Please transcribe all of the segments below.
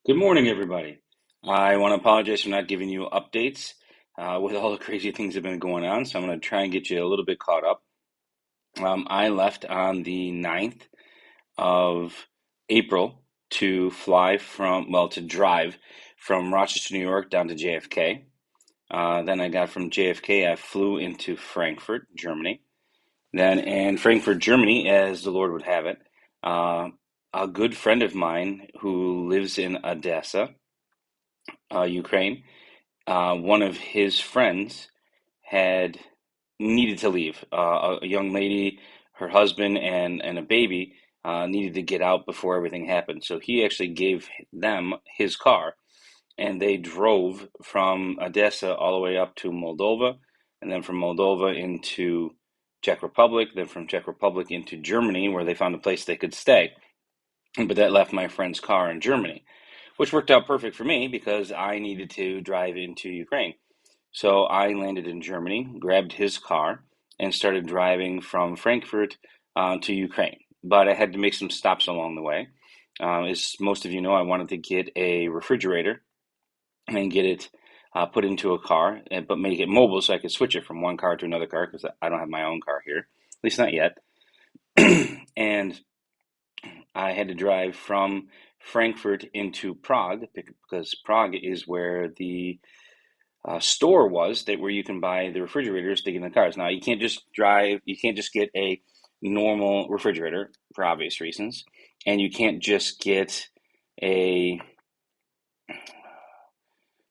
Good morning, everybody. I want to apologize for not giving you updates with all the crazy things that have been going on, so I'm going to try and get you a little bit caught up. I left on the 9th of April to to drive from Rochester, New York down to JFK. Then I got from JFK, I flew into Frankfurt, Germany. Then in Frankfurt, Germany, as the Lord would have it, uh, a good friend of mine who lives in Odessa, Ukraine. One of his friends had needed to leave. A young lady, her husband, and a baby needed to get out before everything happened. So he actually gave them his car, and they drove from Odessa all the way up to Moldova, and then from Moldova into Czech Republic, then from Czech Republic into Germany, where they found a place they could stay. But that left my friend's car in Germany, which worked out perfect for me because I needed to drive into Ukraine. So I landed in Germany, grabbed his car, and started driving from Frankfurt to Ukraine. But I had to make some stops along the way. As most of you know, I wanted to get a refrigerator and get it put into a car, but make it mobile so I could switch it from one car to another car because I don't have my own car here, at least not yet. And I had to drive from Frankfurt into Prague because Prague is where the store was that where you can buy the refrigerators to get in the cars. Now you can't just get a normal refrigerator for obvious reasons, and you can't just get a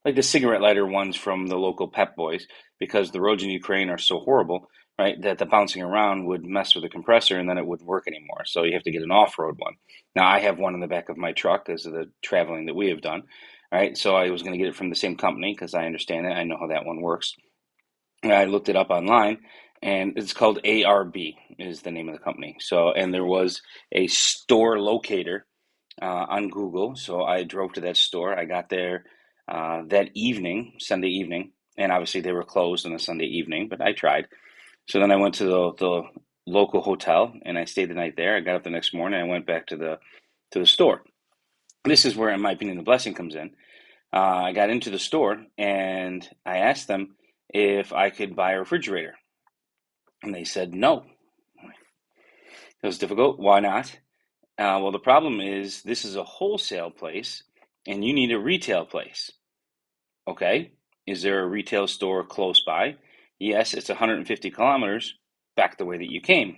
like the cigarette lighter ones from the local Pep Boys because the roads in Ukraine are so horrible, right, that the bouncing around would mess with the compressor and then it wouldn't work anymore. So you have to get an off-road one. Now I have one in the back of my truck because of the traveling that we have done, right? So I was going to get it from the same company because I understand it. I know how that one works. And I looked it up online and it's called ARB is the name of the company. So, and there was a store locator on Google. So I drove to that store. I got there that evening, Sunday evening, and obviously they were closed on a Sunday evening, but I tried. So then I went to the local hotel and I stayed the night there. I got up the next morning. I went back to the store. This is where, in my opinion, the blessing comes in. I got into the store and I asked them if I could buy a refrigerator, and they said no. It was difficult. Why not? Well, the problem is this is a wholesale place and you need a retail place. Okay. Is there a retail store close by? Yes, it's 150 kilometers back the way that you came.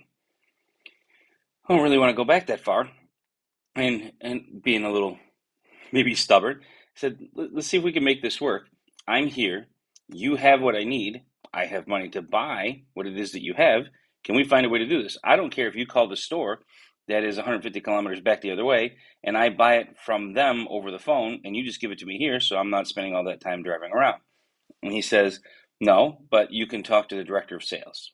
I don't really want to go back that far. And being a little maybe stubborn, I said, let's see if we can make this work. I'm here. You have what I need. I have money to buy what it is that you have. Can we find a way to do this? I don't care if you call the store that is 150 kilometers back the other way and I buy it from them over the phone and you just give it to me here so I'm not spending all that time driving around. And he says, no, but you can talk to the director of sales.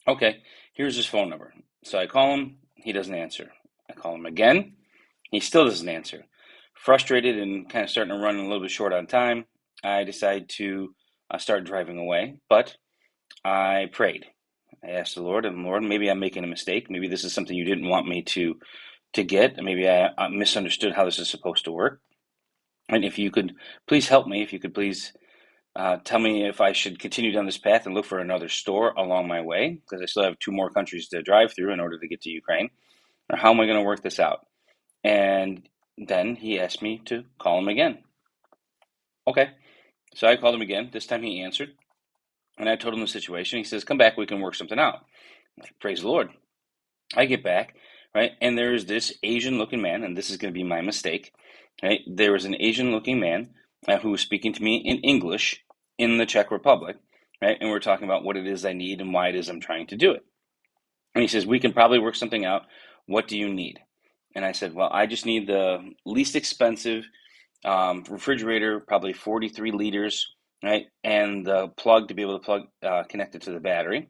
Okay, here's his phone number. So I call him, he doesn't answer. I call him again, he still doesn't answer. Frustrated and kind of starting to run a little bit short on time, I decide to start driving away, but I prayed. I asked the Lord, and Lord, maybe I'm making a mistake. Maybe this is something you didn't want me to get. Maybe I misunderstood how this is supposed to work. And if you could please help me, if you could please tell me if I should continue down this path and look for another store along my way, because I still have two more countries to drive through in order to get to Ukraine, or how am I going to work this out? And then he asked me to call him again. Okay, so I called him again. This time he answered, and I told him the situation. He says, come back, we can work something out. Praise the Lord. I get back, right, and there's this Asian-looking man, and this is going to be my mistake, right? There was an Asian-looking man who was speaking to me in English in the Czech Republic, right? And we're talking about what it is I need and why it is I'm trying to do it. And he says, we can probably work something out. What do you need? And I said, well, I just need the least expensive refrigerator, probably 43 liters, right? And the plug to be able to connect it to the battery,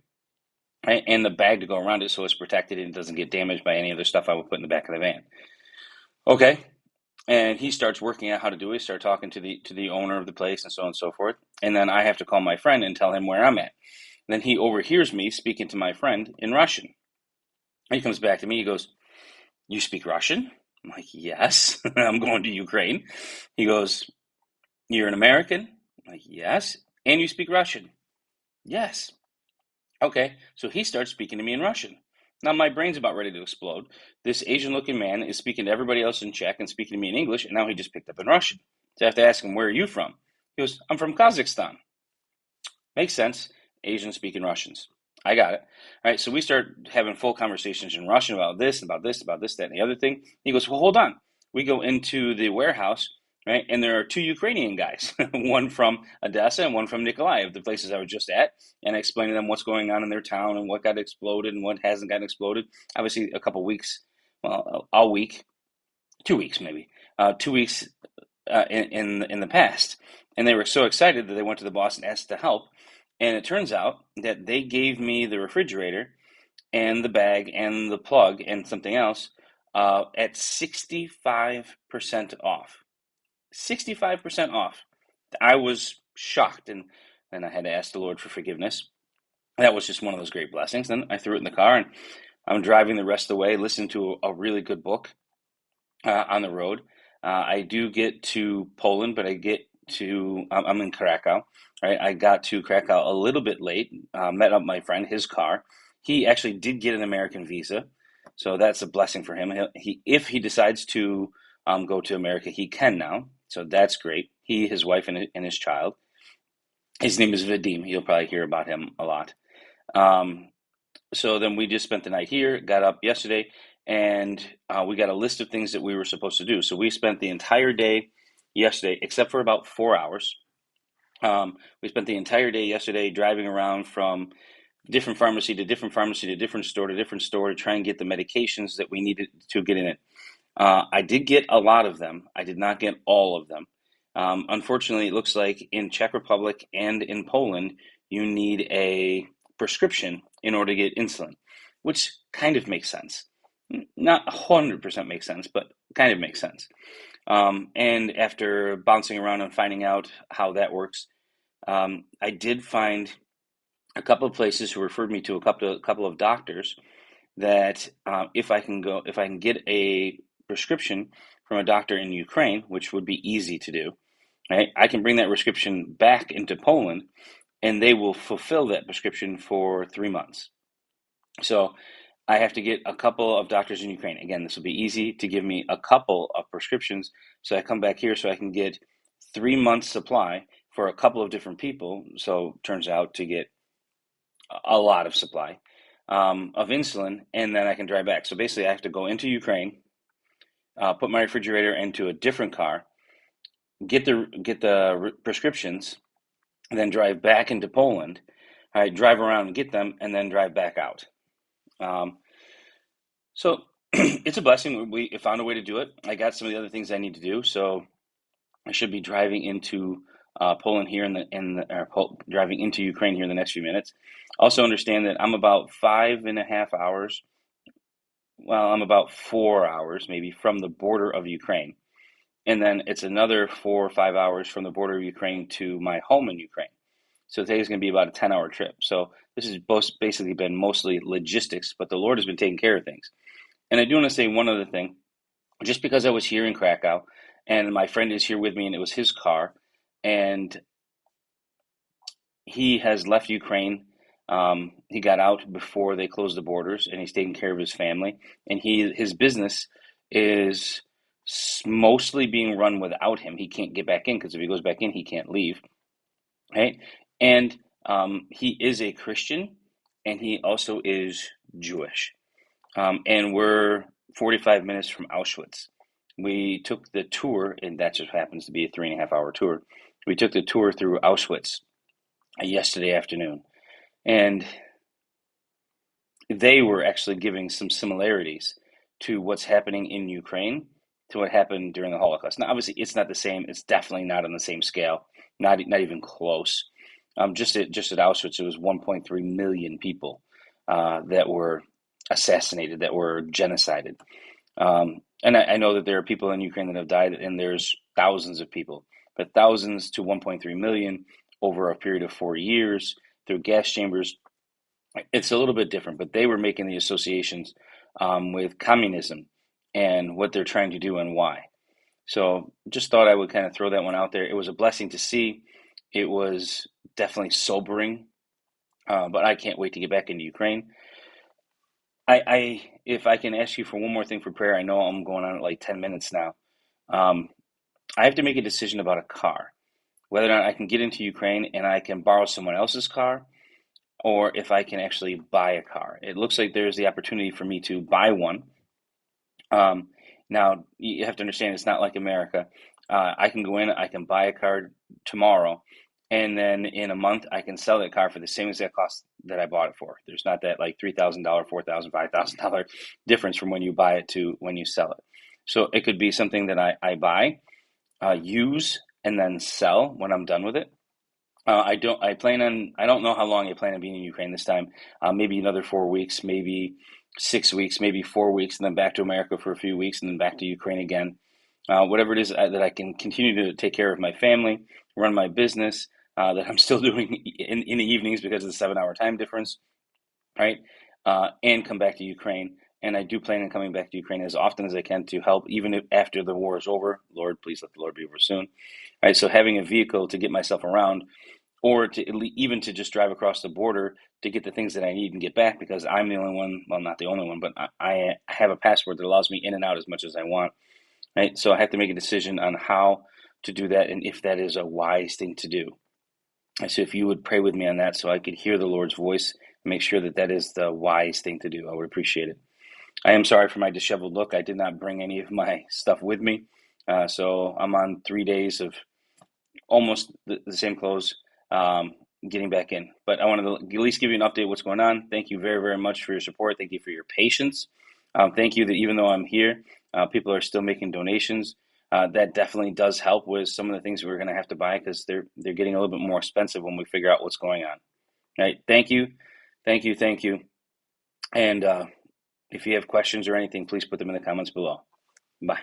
right? And the bag to go around it so it's protected and it doesn't get damaged by any other stuff I would put in the back of the van. Okay. And he starts working out how to do it, start talking to the owner of the place and so on and so forth. And then I have to call my friend and tell him where I'm at. Then he overhears me speaking to my friend in Russian. He comes back to me, he goes, you speak Russian? I'm like, yes, I'm going to Ukraine. He goes, you're an American? I'm like, yes. And you speak Russian? Yes. Okay. So he starts speaking to me in Russian. Now my brain's about ready to explode. This Asian looking man is speaking to everybody else in Czech and speaking to me in English, and now he just picked up in Russian. So I have to ask him, where are you from? He goes, I'm from Kazakhstan. Makes sense. Asian speaking Russians. I got it. All right. So we start having full conversations in Russian about this, about this, about this, that, and the other thing. He goes, well, hold on. We go into the warehouse, right? And there are two Ukrainian guys, one from Odessa and one from Nikolaev, the places I was just at, and I explained to them what's going on in their town and what got exploded and what hasn't gotten exploded. Obviously, a couple weeks, well, a week, 2 weeks maybe, 2 weeks in the past, and they were so excited that they went to the boss and asked to help. And it turns out that they gave me the refrigerator and the bag and the plug and something else at 65% off. 65% off. I was shocked, and I had to ask the Lord for forgiveness. That was just one of those great blessings. Then I threw it in the car, and I'm driving the rest of the way, listening to a really good book on the road. I do get to Poland, but I'm in Krakow, right? I got to Krakow a little bit late, met up my friend, his car. He actually did get an American visa, so that's a blessing for him. If he decides to go to America, he can now, so that's great. He, his wife, and his child. His name is Vadim. You'll probably hear about him a lot. Um, so then we just spent the night here, got up yesterday, and we got a list of things that we were supposed to do. So we spent the entire day yesterday, except for about 4 hours. We spent the entire day yesterday driving around from different pharmacy to different pharmacy to different store to different store to try and get the medications that we needed to get in it. I did get a lot of them. I did not get all of them. Unfortunately, it looks like in Czech Republic and in Poland, you need a prescription in order to get insulin, which kind of makes sense. Not 100% makes sense, but kind of makes sense. And after bouncing around and finding out how that works, I did find a couple of places who referred me to a couple of doctors that if I can get a prescription from a doctor in Ukraine, which would be easy to do, right? I can bring that prescription back into Poland, and they will fulfill that prescription for 3 months. So I have to get a couple of doctors in Ukraine. Again, this will be easy to give me a couple of prescriptions. So I come back here so I can get 3 months supply for a couple of different people. So turns out to get a lot of supply of insulin, and then I can drive back. So basically, I have to go into Ukraine, put my refrigerator into a different car, get the prescriptions, and then drive back into Poland. I drive around and get them, and then drive back out. Um, so it's a blessing. We found a way to do it. I got some of the other things I need to do, so I should be driving into Poland here driving into Ukraine here in the next few minutes. Also understand that I'm about 5.5 hours. Well, I'm about 4 hours maybe from the border of Ukraine. And then it's another 4 or 5 hours from the border of Ukraine to my home in Ukraine. So today's going to be about a 10-hour trip. So this has basically been mostly logistics, but the Lord has been taking care of things. And I do want to say one other thing. Just because I was here in Krakow and my friend is here with me and it was his car, and he has left Ukraine. He got out before they closed the borders, and he's taking care of his family. And his business is mostly being run without him. He can't get back in because if he goes back in, he can't leave. Right? And he is a Christian, and he also is Jewish. And we're 45 minutes from Auschwitz. We took the tour, and that just happens to be a 3.5 hour tour. We took the tour through Auschwitz yesterday afternoon, and they were actually giving some similarities to what's happening in Ukraine to what happened during the Holocaust. Now, obviously, it's not the same. It's definitely not on the same scale. Not even close. Just at Auschwitz, it was 1.3 million people that were assassinated, that were genocided. And I know that there are people in Ukraine that have died, and there's thousands of people, but thousands to 1.3 million over a period of 4 years through gas chambers. It's a little bit different, but they were making the associations with communism and what they're trying to do and why. So just thought I would kind of throw that one out there. It was a blessing to see. It was definitely sobering, but I can't wait to get back into Ukraine. If I can ask you for one more thing for prayer, I know I'm going on at like 10 minutes now. Um, I have to make a decision about a car, whether or not I can get into Ukraine and I can borrow someone else's car, or if I can actually buy a car. It looks like there's the opportunity for me to buy one. Um, Now, you have to understand it's not like America. I can go in, I can buy a car tomorrow, and then in a month I can sell that car for the same exact cost that I bought it for. There's not that like $3,000, $4,000, $5,000 difference from when you buy it to when you sell it. So it could be something that I buy, use, and then sell when I'm done with it. I don't know how long I plan on being in Ukraine this time. Maybe another 4 weeks, maybe 6 weeks, maybe 4 weeks, and then back to America for a few weeks, and then back to Ukraine again. Whatever it is that I can continue to take care of my family, run my business, that I'm still doing in the evenings because of the 7 hour time difference, right? And come back to Ukraine. And I do plan on coming back to Ukraine as often as I can to help, even if after the war is over. Lord, please let the Lord be over soon. Right, so having a vehicle to get myself around, or to even to just drive across the border to get the things that I need and get back, because I'm the only one, well, not the only one, but I have a passport that allows me in and out as much as I want, right? So I have to make a decision on how to do that and if that is a wise thing to do. And so if you would pray with me on that so I could hear the Lord's voice and make sure that that is the wise thing to do, I would appreciate it. I am sorry for my disheveled look. I did not bring any of my stuff with me. So I'm on 3 days of almost the same clothes, um, getting back in. But I wanted to at least give you an update of what's going on. Thank you very, very much for your support. Thank you for your patience. Thank you that even though I'm here, people are still making donations. That definitely does help with some of the things we're going to have to buy, because they're getting a little bit more expensive when we figure out what's going on. Right? Thank you, thank you, thank you. And if you have questions or anything, please put them in the comments below. Bye.